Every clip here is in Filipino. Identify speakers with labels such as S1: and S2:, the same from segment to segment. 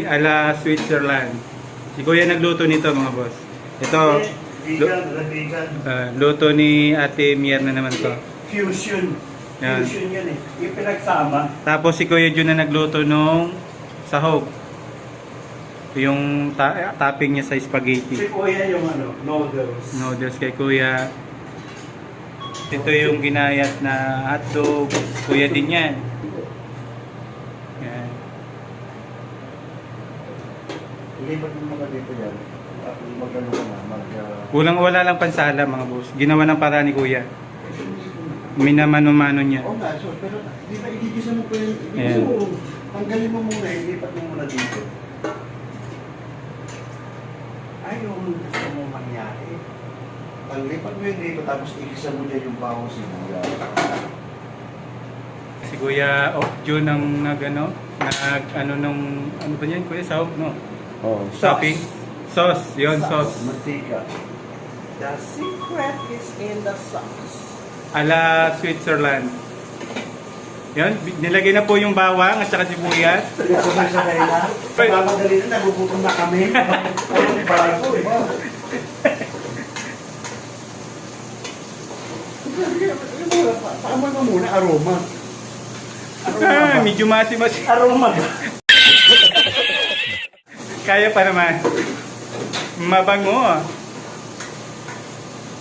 S1: Ala Switzerland. Si Kuya nagluto nito mga boss. Ito, luto ni Ate Mierna naman to.
S2: Fusion.
S1: Yan.
S2: Fusion yan eh. Yung pinagsama.
S1: Tapos si Kuya Jun na nagluto nung sahog. Yung topping niya sa spaghetti.
S2: Si Kuya yung noodles.
S1: Noodles kay Kuya. Ito yung ginayat na hotdog. Kuya din yan. Yan.
S3: Lipat mo mga dito yan. At magano ka na,
S1: Kulang-wala lang pansala mga boss. Ginawa ng para ni Kuya. Minamano-mano niya.
S3: Oo nga, so, pero di ba igigisa mo po yung, igigisa
S1: Ayan.
S3: mo, tanggalin mo muna, ilipat mo muna dito.
S2: Ay, yung gusto mo mangyari.
S3: Lipat mo yung dito, tapos igisa mo dyan yung bawang sibuyas.
S1: Si Kuya Jun ang nung ano ba yan Kuya? Sahog no?
S3: Oh,
S1: Topping? Sauce. Yun, sauce.
S3: Mantika.
S2: The secret is in the sauce.
S1: Ala Switzerland. Yun, nilagay na po yung bawang at saka sibuyas.
S3: Ito na sa kanila. Mamadali na, nagugutom na kami. Anong bago, eh. Tama mo muna, aroma.
S1: Medyo masi-masi.
S2: Aroma.
S1: Kaya pa naman. Mabango ah.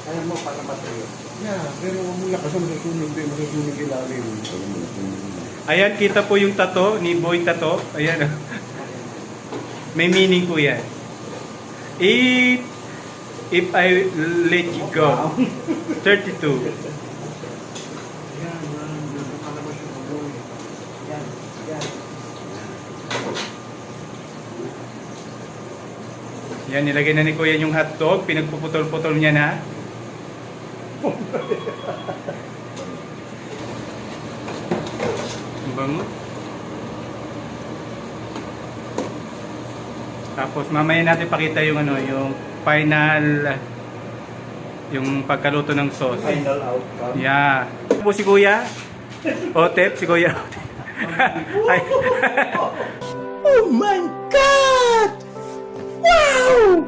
S2: Alam mo, para matuyo.
S3: Yeah, pero huwag mo lakasan, masusunog ilalim.
S1: Ayan, kita po yung tato ni Boy Tato. Ayan. Oh. May meaning po yan. Eat if I let you go. 32.
S3: Yan, nakalabas yung amoy.
S2: Yan, yan.
S1: Yan, nilagay na ni Kuya yung hotdog. Pinagpuputol-putol niya na. Ang bango. Tapos mamaya natin pakita yung yung final yung pagkaluto ng sauce.
S2: Final outcome.
S1: Yeah. Ito po si Kuya. Otep, si Kuya. Ay.
S2: Oh my God! Wow!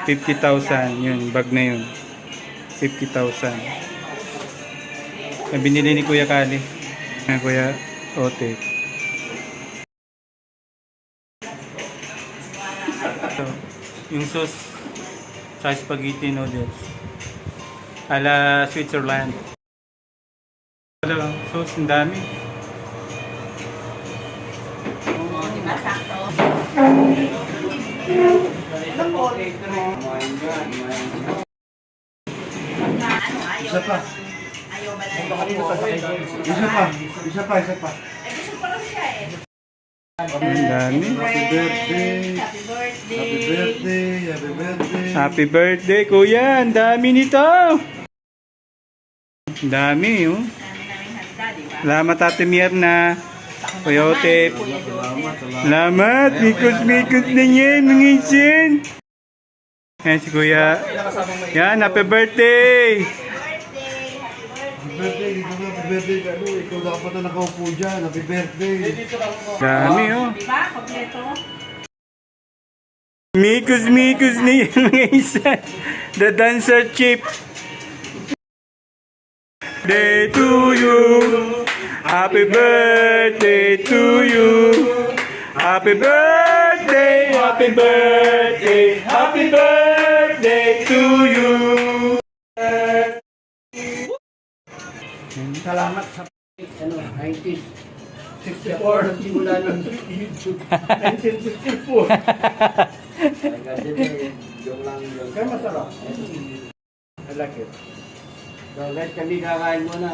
S1: 50,000. Yun, bag na yun. 50,000. Ang binili ni Kuya Kali. Kuya Ote. Ito, yung sauce sa spaghetti noodles. Ala Switzerland. Wala, sauce, ang dami.
S3: Isa pa.
S4: Ayaw ba na
S3: Isa pa.
S4: gusto pa lang siya eh.
S1: Ang dami.
S3: Happy birthday.
S4: Happy birthday.
S3: Happy birthday. Happy birthday.
S1: Happy birthday, Kuya. Ang dami nito. Ang dami, oh.
S4: Dami naming handa, di ba?
S1: Salamat, Ate Mierna. Kuya Otep.
S4: Kuya Joseph.
S1: Salamat. Mikos-mikos na yan, mga isin. Yan si Kuya. Yan, happy birthday.
S3: Happy birthday. Happy birthday. Ano, ikaw lang pa na nakaupo dyan. Happy birthday.
S1: Dami, oh.
S4: Di ba? Kompleto.
S1: Mikos-mikos na yan, mga isin. The dancer chip. Day to you. Happy birthday to you. Happy birthday, happy birthday, happy birthday to you.
S3: Salamat sa 90s. 64 nagsimula ng YouTube. 1964. Kaya masarap. I like it. So guys, kami kakain muna.